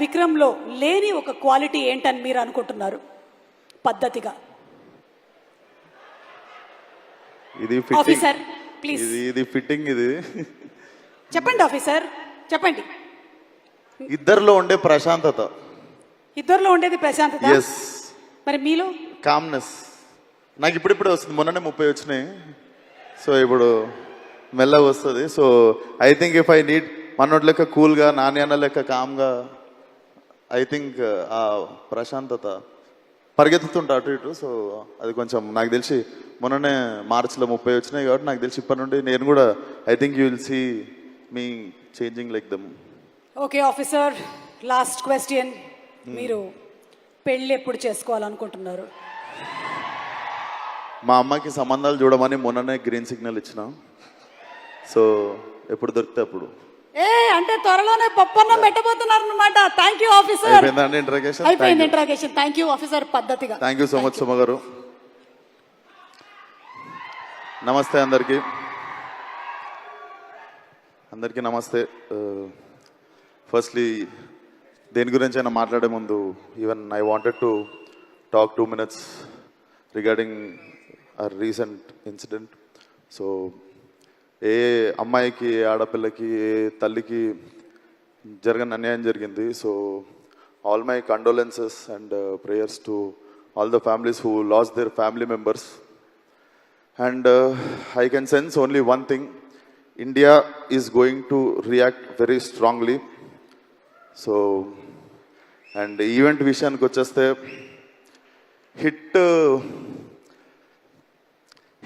విక్రమ్లో లేని ఒక క్వాలిటీ ఏంటని మీరు అనుకుంటున్నారు? పద్ధతిగా ఇది ఆఫీసర్ ప్లీజ్ ఇది ఫిట్టింగ్ ఇది చెప్పండి ఆఫీసర్ చెప్పండి. ఇద్దరిలో ఉండే ప్రశాంతత. ఇద్దరిలో ఉండేది ప్రశాంతత. yes మరి మీలో కామ్నెస్. నాకు ఇప్పుడిప్పుడే వస్తుంది, మొన్ననే 30 వచ్చినాయి. సో ఇప్పుడు మెల్లగా వస్తుంది. So I think if I need మనోటి లెక్క కూల్గా, నాని అన్న లెక్క కామ్గా, ఐ థింక్ ఆ ప్రశాంతత పరిగెత్తుతుంటా అటు ఇటు. సో అది కొంచెం నాకు తెలిసి మొన్ననే మార్చిలో 30 వచ్చినాయి కాబట్టి నాకు తెలిసి ఇప్పటి నుండి నేను కూడా I think you will see me changing like them. Okay officer, last question. మీరు పెళ్ళి ఎప్పుడు చేసుకోవాలనుకుంటున్నారు? మా అమ్మకి సంబంధాలు చూడమని మొన్ననే గ్రీన్ సిగ్నల్ ఇచ్చిన. సో ఎప్పుడు దొరికితే అప్పుడు. అంటే త్వరలోనే పప్పన్నం పెట్టబోతున్నారు అనమాట. Thank you officer. అయిపోయిందండి ఇంట్రాగేషన్? అయిపోయింది ఇంట్రాగేషన్. Thank you officer. పద్ధతిగా thank you so much Suma garu. నమస్తే అందరికీ. అందరికీ నమస్తే. ఫస్ట్లీ దేని గురించి అయినా మాట్లాడే ముందు even I wanted to talk 2 minutes regarding a recent incident. So ఏ అమ్మాయికి, ఆడపిల్లకి, ఏ తల్లికి జరగని అన్యాయం జరిగింది. So all my condolences and prayers to all the families who lost their family members. And I can sense only one thing. India is going to react very strongly. So and event విషయానికి వచ్చేస్తే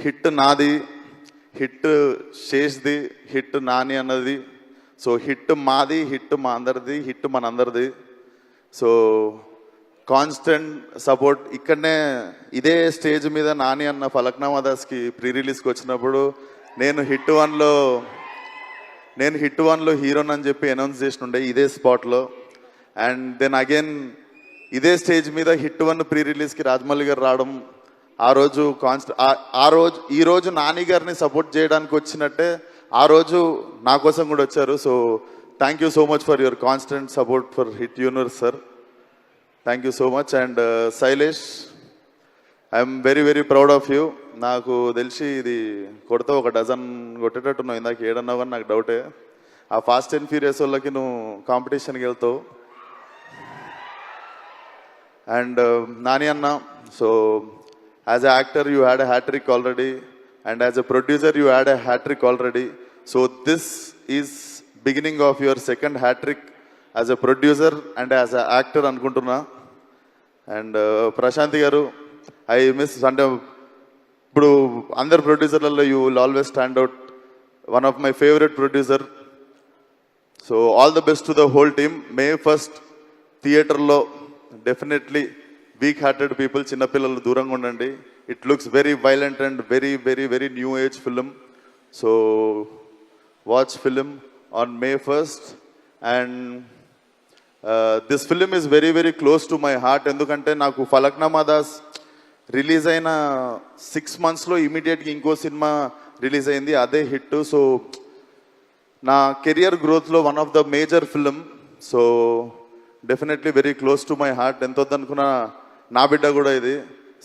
hit నాది, hit శేష్ది, hit Nani అన్నది. So hit మాది, hit మా అందరిది, hit మనందరిది. So constant support. ఇక్కడనే ఇదే స్టేజ్ మీద నాని అన్న ఫలక్నామా దాస్కి ప్రీ రిలీజ్కి వచ్చినప్పుడు నేను హిట్ వన్లో హీరోని అని చెప్పి అనౌన్స్ చేసి ఉండే ఇదే స్పాట్లో. అండ్ దెన్ అగైన్ ఇదే స్టేజ్ మీద హిట్ 1 ప్రీ రిలీజ్కి రాజమౌళి గారు రావడం, ఈ రోజు నాని గారిని సపోర్ట్ చేయడానికి వచ్చినట్టే ఆ రోజు నా కోసం కూడా వచ్చారు. So thank you so much for your constant support for hit universe sir. Thank you so much. And Shailesh, I'm very very proud of you. నాకు తెలిసి ఇది కొడితే 1 dozen కొట్టేటట్టున్నావు. ఇందాక 7 అన్నావు కానీ నాకు డౌటే. ఆ ఫాస్ట్ అండ్ ఫ్యూరియస్ వాళ్ళకి నువ్వు కాంపిటీషన్కి వెళ్తావు. అండ్ నాని అన్న, so as an actor you had a hat-trick already, and as a producer you had a hat-trick already. So this is beginning of your second hat-trick as a producer and as an actor అనుకుంటున్నా. And Prashanti garu, I miss, అంటే ఇప్పుడు అందరు ప్రొడ్యూసర్లలో you will always stand out, one of my favourite producer. So all the best to the whole team. May 1st థియేటర్లో definitely weak hearted people, చిన్నపిల్లలు దూరంగా ఉండండి. It looks very violent and very very very new age film. So watch film on May 1st. And this film is very very close to my heart. ఎందుకంటే నాకు Falaknuma Das release అయిన 6 monthsలో ఇమీడియట్గా ఇంకో cinema release అయింది, అదే హిట్. సో నా career గ్రోత్లో one of the major film. So definitely very close to my heart. ఎంత వద్దనుకున్నా నా బిడ్డ కూడా ఇది.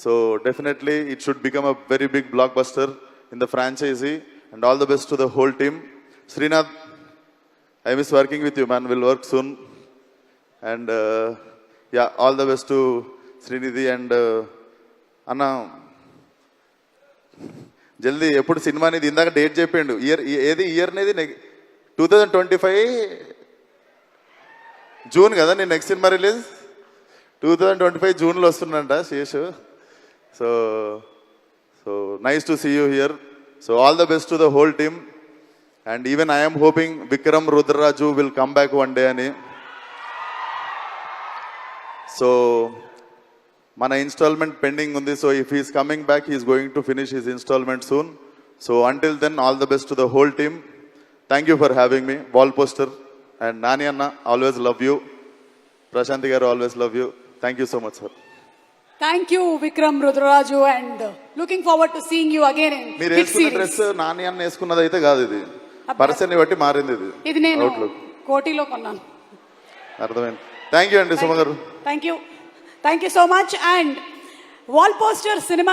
So definitely it should become a very big blockbuster in the franchise. And all the best to the whole team. Srinath, I miss working with you man, will work soon. And yeah, all the best to Srinidhi. And అన్న జల్దీ ఎప్పుడు cinema అనేది ఇందాక date చెప్పిండు, ఏది year అనేది 2025 June కదా నేను నెక్స్ట్ సినిమా రిలీజ్. 2025 జూన్లో వస్తుందంట Seshu. So so nice to see you here. So all the best to the whole team. And even I'm hoping Vikram Rudraraju will come back one day అని. సో మన installment pending ఉంది. So if he's coming back he's going to finish his installment soon. So until then all the best to the whole team. Thank you for having me. Wall poster. And Nani అన్న, always love you. Prashanti garu, always love you. Thank you so much sir. Thank you Vikram Rudraraju. And looking forward to seeing you again in మీరు వేసుకున్న dress Nani అన్న వేసుకున్నది అయితే కాదు, ఇది పరిస్థితిని బట్టి మారింది. ఇది నేను కోటిలో కొన్నాను. అర్థమైంది. థ్యాంక్ యూ అండి సుమ గారు. Thank you so much. And wall poster cinema